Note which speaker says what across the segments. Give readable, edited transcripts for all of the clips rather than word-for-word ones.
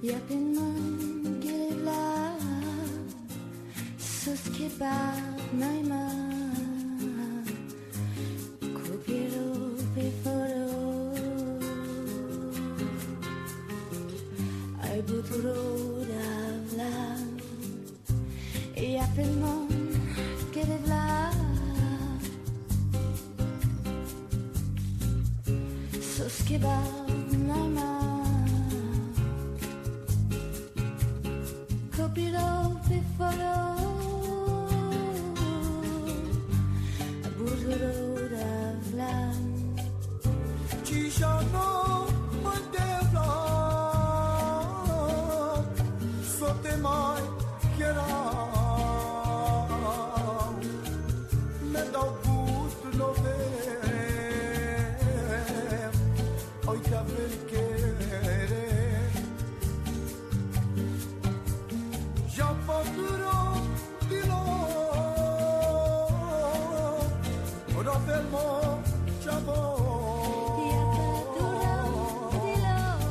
Speaker 1: Yakından gelirler, sus ki bakmayma. Kupiro beforo, ay buturo davlan. Yakından gelirler, sus ki bakmayma. Kupiro beforo, ay buturo davlan.
Speaker 2: Cishano mantevla, sote mai kera. Me dau gust lo ve, oi te avverkere. Já paduro dilo, ora fermo chavo.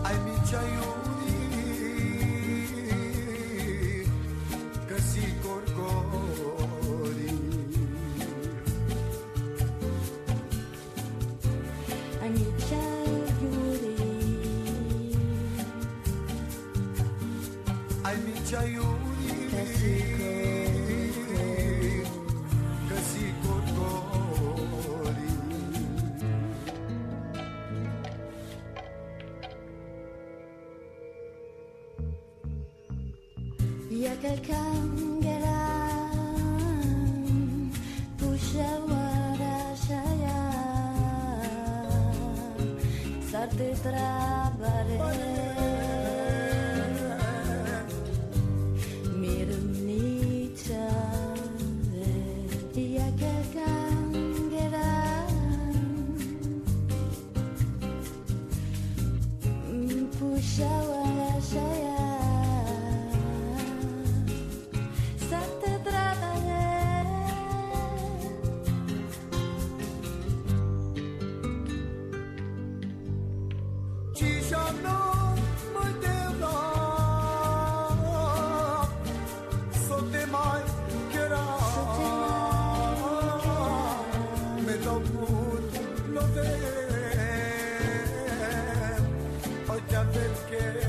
Speaker 2: Ai mi ciaiuni, che si corcori.
Speaker 1: Ai mi ciaiuri,
Speaker 2: Ai mi ciaiuni,
Speaker 1: che si
Speaker 2: che si corcori.
Speaker 1: Yakalkangaran pushawara shaya sarte trabare mirunicha yakalkangaran pushawara shaya
Speaker 2: Cishano mantevla, sote mai kera. Me dau gust lo ve, oi te avverkere.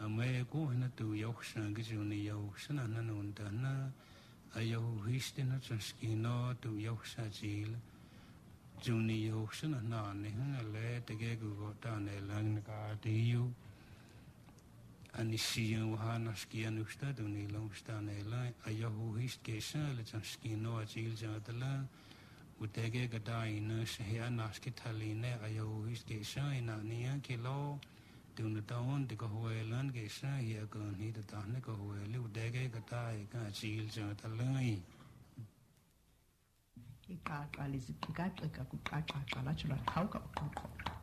Speaker 3: me ko na tu yo sang ge ju ni yo sana na non da na ayo histe na transkino tu yo sa jil ju ni yo sana na ne ha le te ge gu go ta ne lang ka ti yu ani si yo ha na ski anu sta tu ni long sta ne la ayo histe ke sa le transkino a jil ja da la utege ga dai na se ya na ski thali ne ayo histe ke sa ina ni ya ke lo tu na taon de ko hoe lan ke sa ya ko ni da ta ne ko hoe lu de ge ga dai ka jil ja da lai
Speaker 4: iqaqa liziphicaxeka kuqaqaqa latsho laqhawuka uqoqoqa.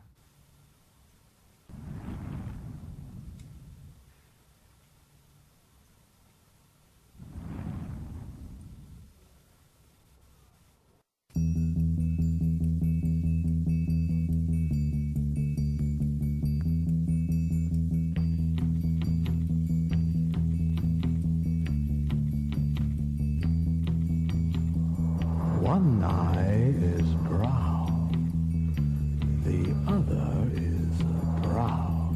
Speaker 5: One eye is brown, the other is brown.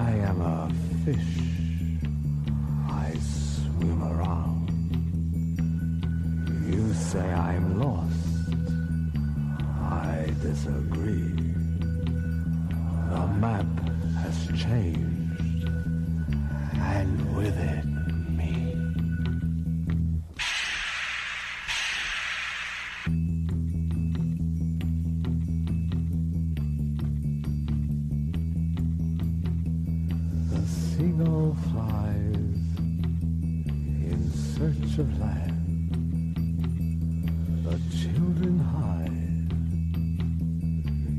Speaker 5: I am a fish, I swim around. You say I'm lost, I disagree. The map has changed, and with it, me. Seagull flies in search of land. The children hide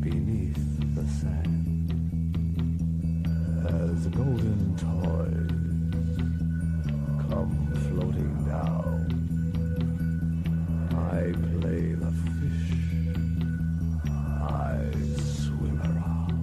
Speaker 5: beneath the sand. As golden toys come floating down, I play the fish, I swim around.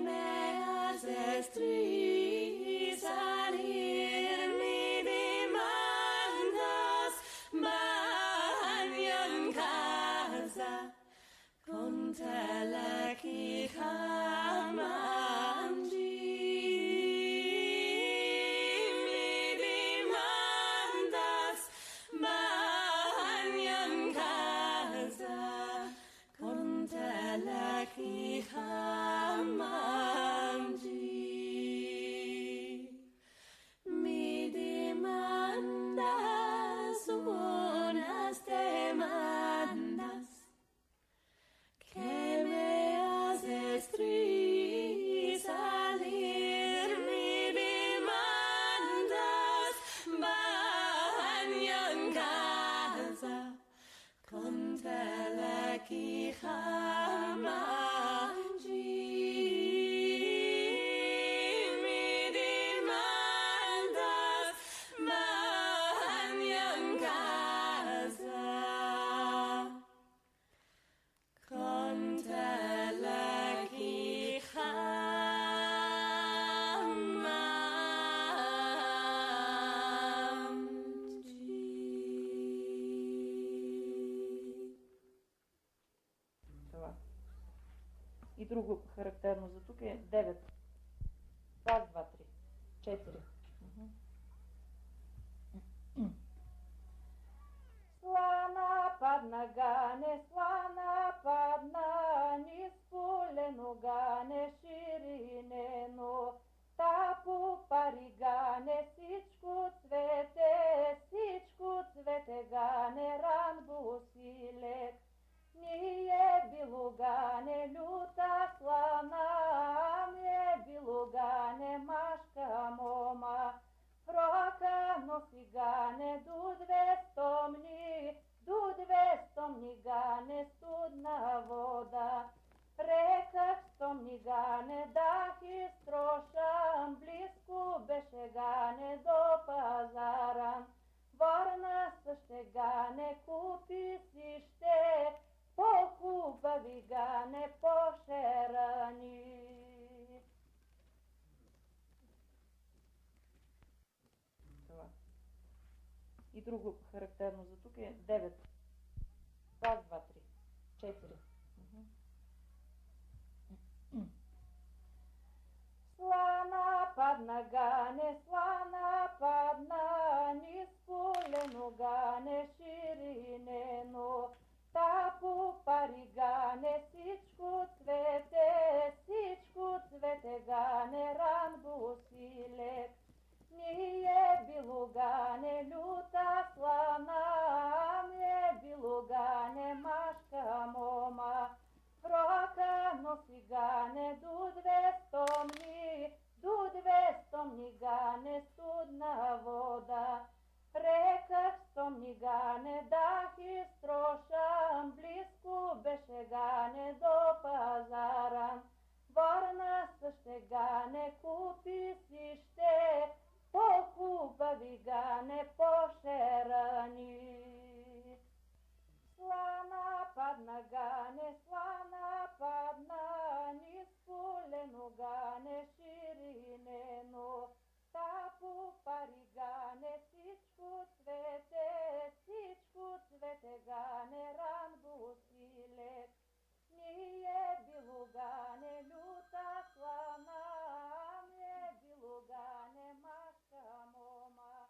Speaker 1: meas estris alir mi demandas banyan casa con teleki kamanji mi demandas banyan casa con teleki kamanji mi demandas unas demandas que me haces salir mi demandas banyan casa con teleki kamanji mi demandas banyan casa con teleki kamanji.
Speaker 6: Това. И друго характерно за тук е 9. Раз, два, три. 4. Слана падна гане, слана падна, низ полено гане, ширинено, тапу пари гане, всичко цвете гане, ран бусилек. Nije bilo gane ljuta slana, nije bilo gane maška moma. Roka nosi gane du 200 gane studna voda. Reka stomni gane dah istrošan, blisku beše gane do pazaran. Varna съще гане купи си ще, по-хубави гане по-шерани. Това. И друго характерно за тук е 9. Раз, два, три. 4. Слана падна гане, слана падна, низ полено гане, ширинено, тапу пари гане, всичко цвете гане, ран бусилек. Nije bilo gane ljuta slana, nije bilo gane maška moma. Roka nosi gane du 200 gane studna voda. Reka stomni gane dah istrošan, blisku beše gane do pazaran. Varna съще гане купи си ще, по-хубави гане по-шерани. Слана падна гане, слана падна, низ полено гане, ширинено, тапу пари гане, всичко цвете гане, ран бусилек. Nije bilo gane ljuta slana, nije bilo gane maška moma.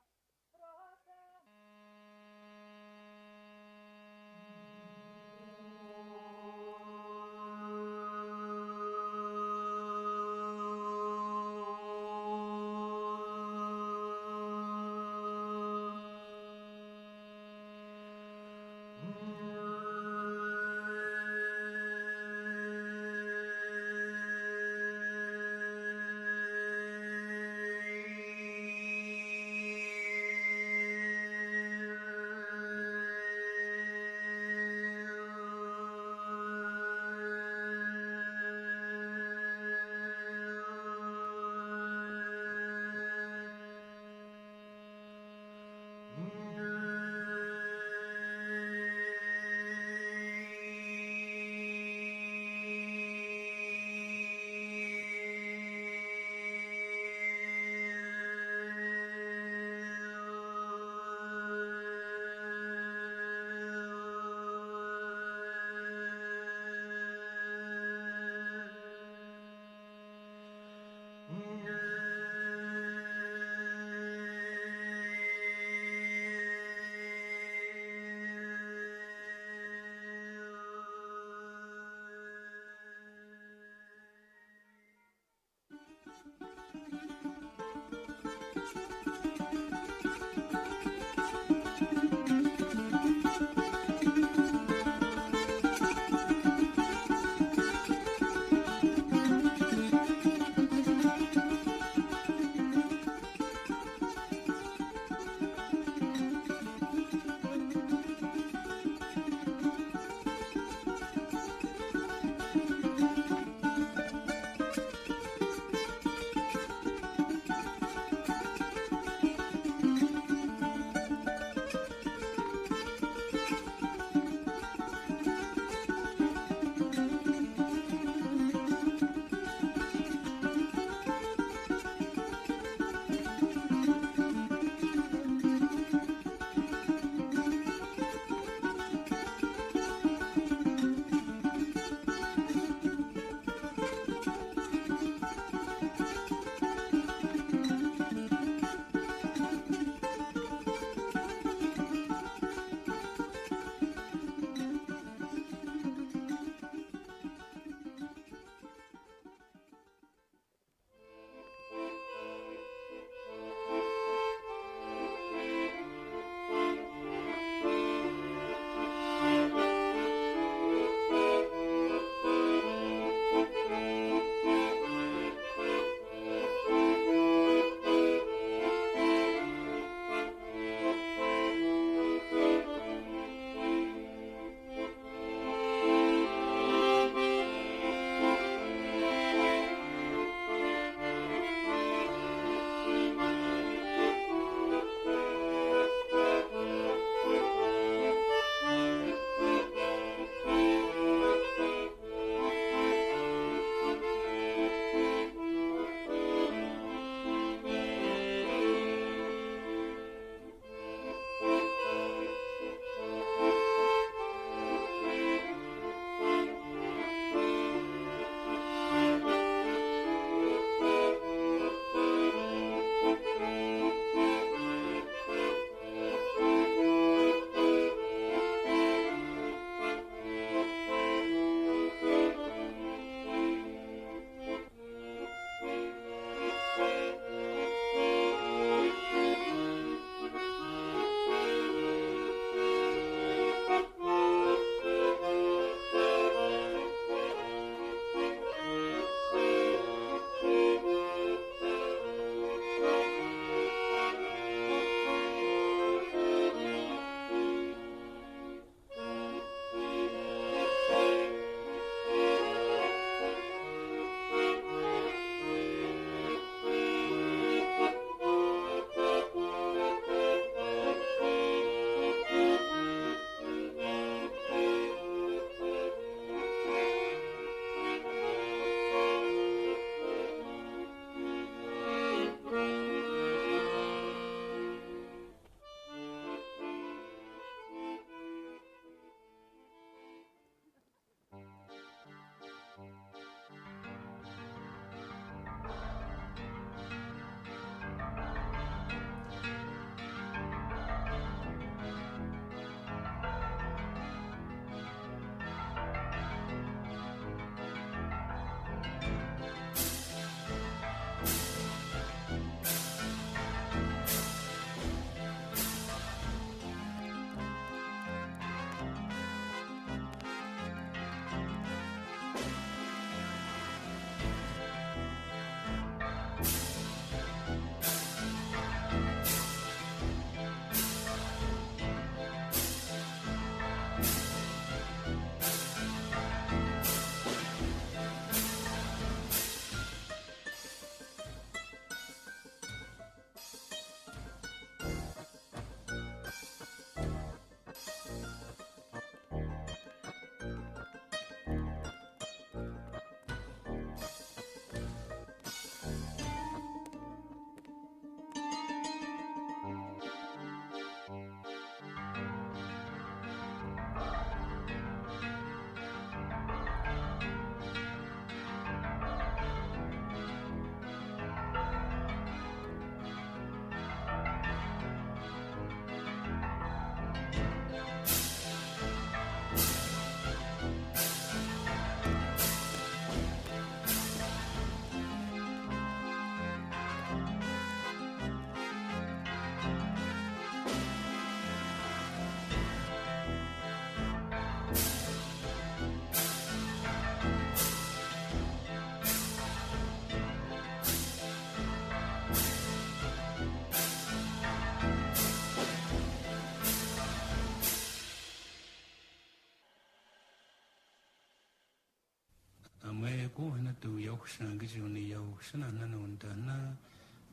Speaker 3: yo sana nanunda na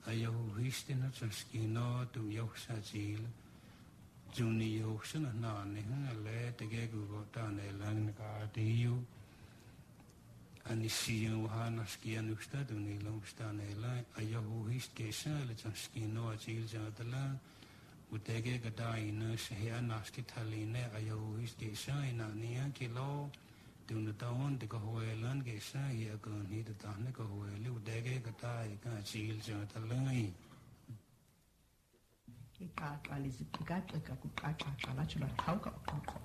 Speaker 3: ayo histina transkino tu yo sajil juni yo sana na ne le te ge gu ta ne lang ka ti yu ani si yo ha na skia nu sta tu ni lo sta ne la ayo his ke sa le transkino ajil ja ta la utege ga dai na se ya na ski thali ne ayo his ke sa ina ni ya ki lo tu na taon de ko hoe lan ke sa ya ko ni de ta ne ko hoe lu de ge ga dai ka chil ja ta lai
Speaker 4: ikaxeka kuqaqaqa latsho lathawuka uqoqo.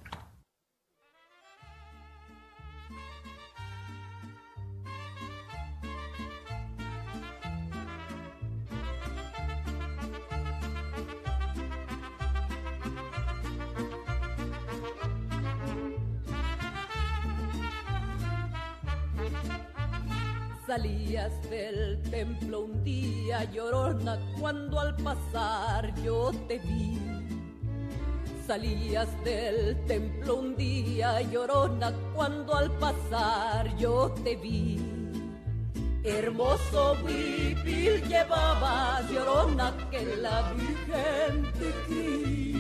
Speaker 1: Salías del templo un día llorona cuando al pasar yo te vi. Salías del templo un día llorona cuando al pasar yo te vi. Hermoso huipil llevabas llorona que la Virgen te crió.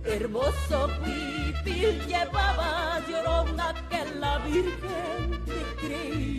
Speaker 1: Hermoso huipil llevabas llorona que la Virgen te crió.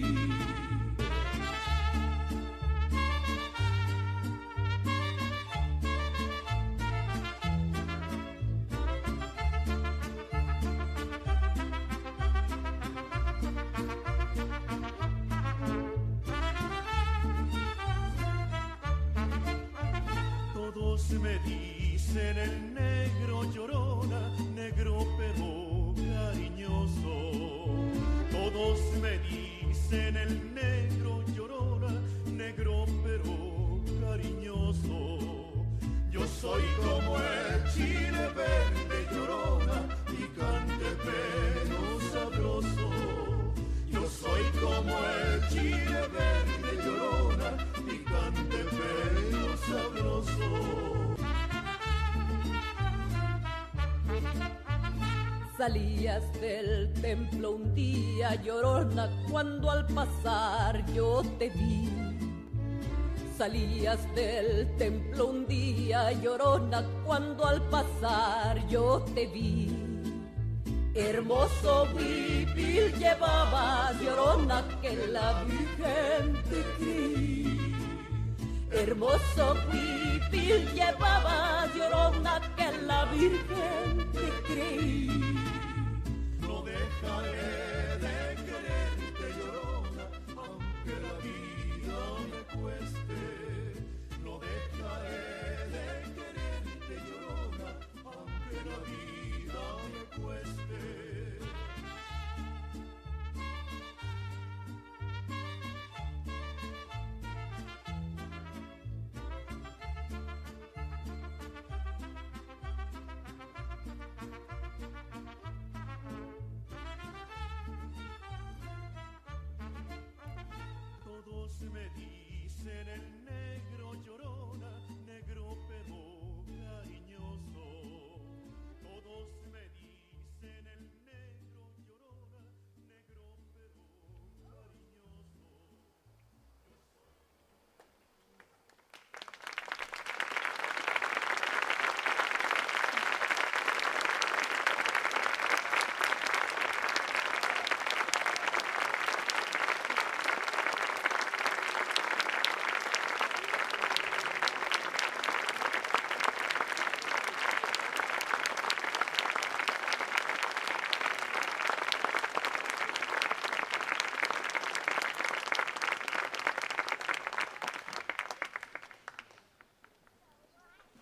Speaker 2: Todos me dicen el negro llorona, negro pero cariñoso. Todos me dicen el negro llorona, negro pero cariñoso. Yo soy como el chile verde llorona, picante pero sabroso. Yo soy como el chile verde llorona, picante pero sabroso.
Speaker 1: Salías del templo un día llorona cuando al pasar yo te vi. Salías del templo un día llorona cuando al pasar yo te vi. Hermoso huipil llevabas llorona que la Virgen te crió. Hermoso huipil llevabas llorona que la Virgen te crió.
Speaker 2: No dejaré de quererte llorona, aunque la vida me cueste. No dejaré de quererte llorona, aunque la vida me cueste. Todos me dicen el negro llorona, negro pero cariñoso. Todos me dicen el negro llorona, negro pero cariñoso.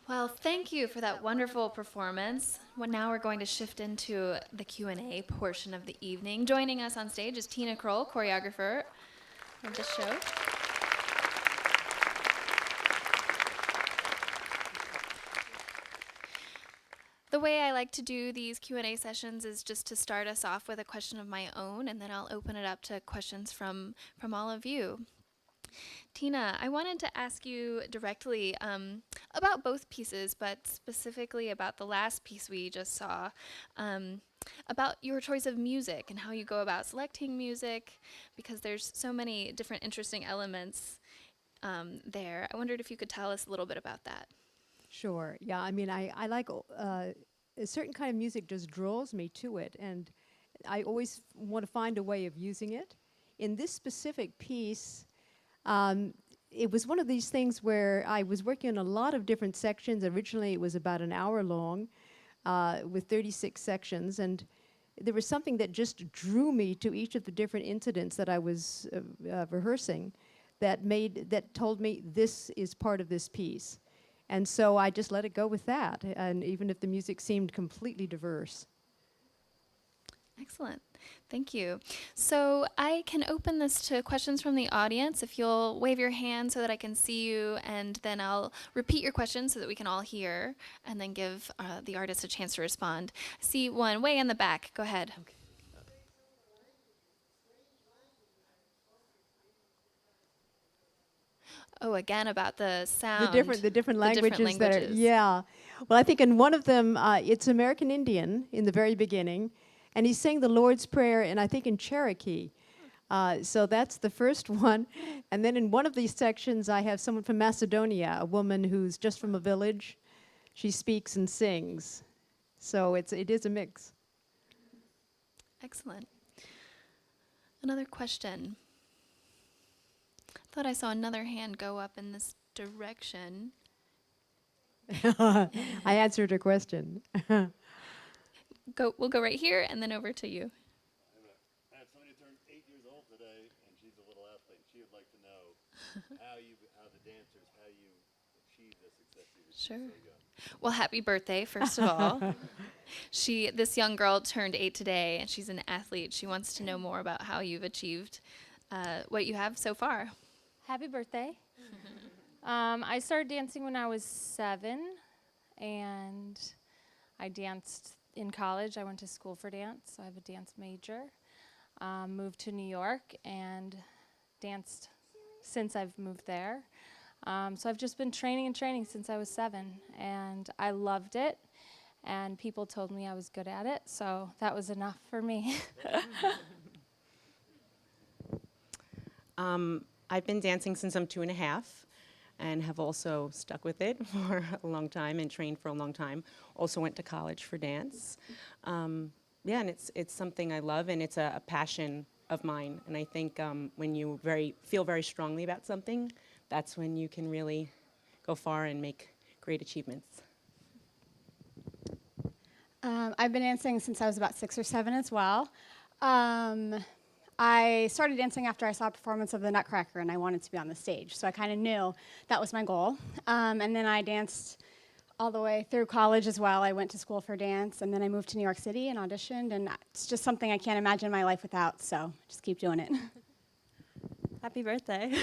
Speaker 7: Well, thank you for that wonderful performance. Well, now we're going to shift into the Q&A portion of the evening. Joining us on stage is Tina Kroll, choreographer of the show. The way I like to do these Q&A sessions is just to start us off with a question of my own, and then I'll open it up to questions from all of you. Tina, I wanted to ask you directly about both pieces, but specifically about the last piece we just saw, about your choice of music and how you go about selecting music, because there's so many different interesting elements there. I wondered if you could tell us a little bit about that.
Speaker 8: Sure. Yeah. I mean, I like a certain kind of music just draws me to it, and I always want to find a way of using it. In this specific piece, it was one of these things where I was working on a lot of different sections. Originally, it was about an hour long with 36 sections, and there was something that just drew me to each of the different incidents that I was rehearsing that told me this is part of this piece. And so I just let it go with that, and even if the music seemed completely diverse.
Speaker 7: Excellent. Thank you. So I can open this to questions from the audience. If you'll wave your hand so that I can see you, and then I'll repeat your question so that we can all hear, and then give the artist a chance to respond. I see one way in the back. Go ahead. Okay. Oh, again, about the sound.
Speaker 8: The different languages that are, yeah. Well, I think in one of them, it's American Indian in the very beginning, and he's saying the Lord's Prayer, and I think in Cherokee. So that's the first one. And then in one of these sections, I have someone from Macedonia, a woman who's just from a village. She speaks and sings. So it is a mix.
Speaker 7: Excellent. Another question. Thought I saw another hand go up in this direction.
Speaker 8: I answered her question.
Speaker 7: We'll go right here and then over to you.
Speaker 9: I have somebody who turned 8 years old today, and she's a little athlete. She would like to know how the dancers, how you achieve the success you've achieved.
Speaker 7: Sure.
Speaker 9: So young.
Speaker 7: Well, happy birthday, first of all. This young girl turned 8 today, and she's an athlete. She wants to know more about how you've achieved what you have so far.
Speaker 10: Happy birthday. I started dancing when I was 7, and I danced in college. I went to school for dance, so I have a dance major. Moved to New York and danced since I've moved there. So I've just been training since I was 7, and I loved it, and people told me I was good at it, so that was enough for me.
Speaker 11: I've been dancing since I'm 2.5 and have also stuck with it for a long time and trained for a long time. Also went to college for dance. And it's something I love, and it's a passion of mine. And I think when you feel very strongly about something, that's when you can really go far and make great achievements.
Speaker 12: I've been dancing since I was about 6 or 7 as well. I started dancing after I saw a performance of the Nutcracker, and I wanted to be on the stage. So I kind of knew that was my goal. And then I danced all the way through college as well. I went to school for dance, and then I moved to New York City and auditioned, and it's just something I can't imagine my life without, so just keep doing it.
Speaker 13: Happy birthday.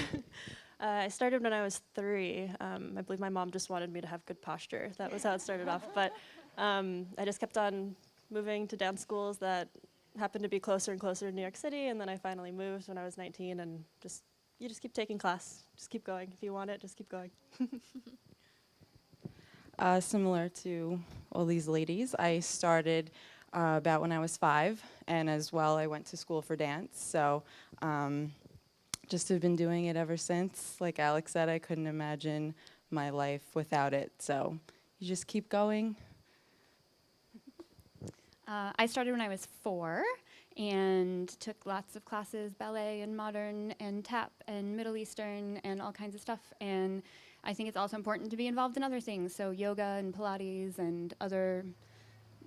Speaker 13: I started when I was 3. I believe my mom just wanted me to have good posture. That was how it started off. But I just kept on moving to dance schools that happened to be closer and closer in New York City, and then I finally moved when I was 19, and you just keep taking class. Just keep going. If you want it, just keep going.
Speaker 14: Similar to all these ladies, I started about when I was 5, and as well I went to school for dance, so just have been doing it ever since. Like Alex said, I couldn't imagine my life without it, so you just keep going.
Speaker 15: I started when I was 4 and took lots of classes, ballet and modern and tap and Middle Eastern and all kinds of stuff. And I think it's also important to be involved in other things, so yoga and Pilates and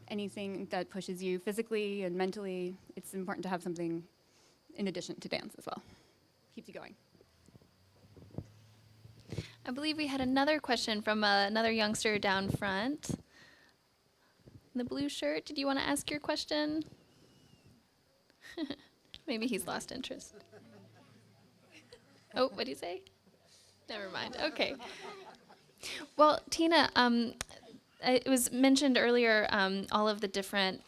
Speaker 15: anything that pushes you physically and mentally. It's important to have something in addition to dance as well. Keeps you going.
Speaker 7: I believe we had another question from another youngster down front. The blue shirt, did you want to ask your question? Maybe he's lost interest. Oh, what did you say? Never mind. Okay. Well, Tina, it was mentioned earlier all of the different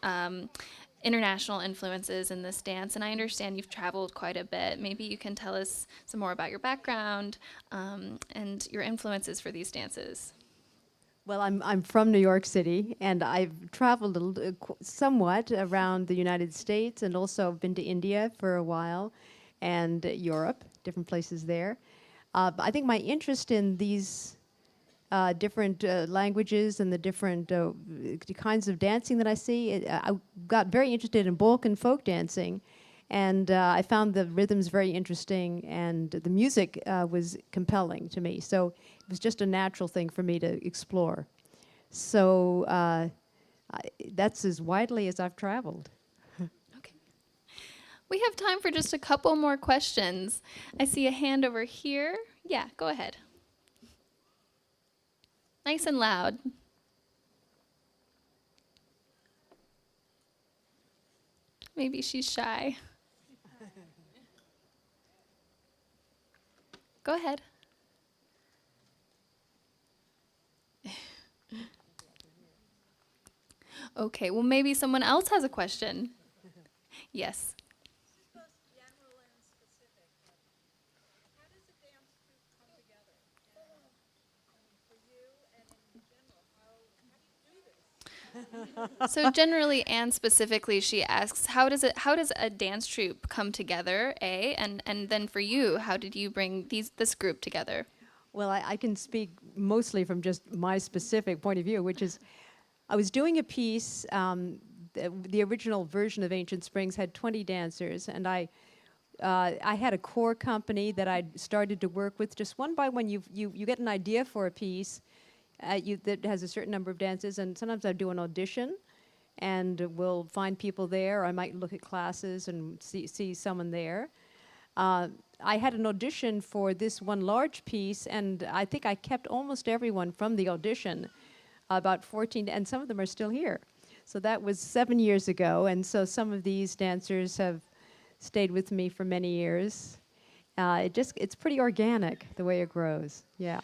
Speaker 7: international influences in this dance, and I understand you've traveled quite a bit. Maybe you can tell us some more about your background and your influences for these dances.
Speaker 8: Well, I'm from New York City, and I've traveled somewhat around the United States, and also been to India for a while, and Europe, different places there. But I think my interest in these different languages and the different kinds of dancing that I see, I got very interested in Balkan folk dancing, and I found the rhythms very interesting, and the music was compelling to me. So it was just a natural thing for me to explore. So that's as widely as I've traveled.
Speaker 7: We have time for just a couple more questions. I see a hand over here. Yeah, go ahead. Nice and loud. Maybe she's shy. Go ahead. Okay, well, maybe someone else has a question. Yes. So generally and specifically, she asks, how does a dance troupe come together, A, and then for you, how did you bring this group together?
Speaker 8: Well, I can speak mostly from just my specific point of view, which is I was doing a piece, the original version of Ancient Springs had 20 dancers, and I had a core company that I started to work with. Just one by one, you get an idea for a piece that has a certain number of dances, and sometimes I do an audition, and we'll find people there. I might look at classes and see someone there. I had an audition for this one large piece, and I think I kept almost everyone from the audition, about 14, and some of them are still here. So that was 7 years ago, and so some of these dancers have stayed with me for many years. It's pretty organic, the way it grows, yeah.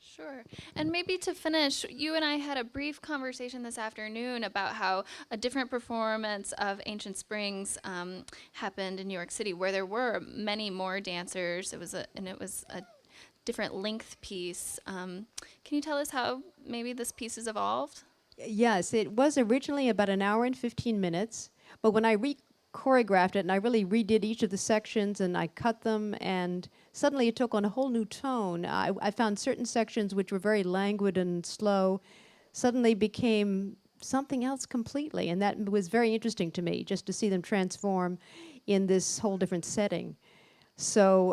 Speaker 7: Sure. And maybe to finish, you and I had a brief conversation this afternoon about how a different performance of Ancient Springs happened in New York City, where there were many more dancers. It was a different length piece. Can you tell us how maybe this piece has evolved?
Speaker 8: Yes, it was originally about an hour and 15 minutes, but when I choreographed it, and I really redid each of the sections, and I cut them, and suddenly it took on a whole new tone. I found certain sections which were very languid and slow suddenly became something else completely, and that was very interesting to me, just to see them transform in this whole different setting. So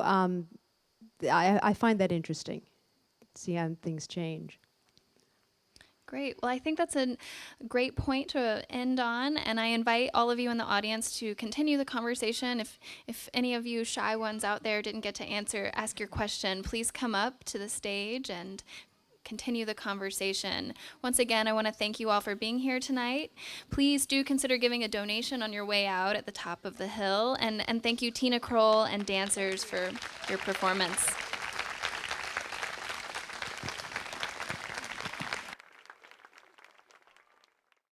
Speaker 8: I find that interesting, see how things change.
Speaker 7: Great. Well, I think that's a great point to end on, and I invite all of you in the audience to continue the conversation. If any of you shy ones out there didn't get to ask your question, please come up to the stage and continue the conversation. Once again, I want to thank you all for being here tonight. Please do consider giving a donation on your way out at the top of the hill, and thank you, Tina Kroll and dancers, for your performance.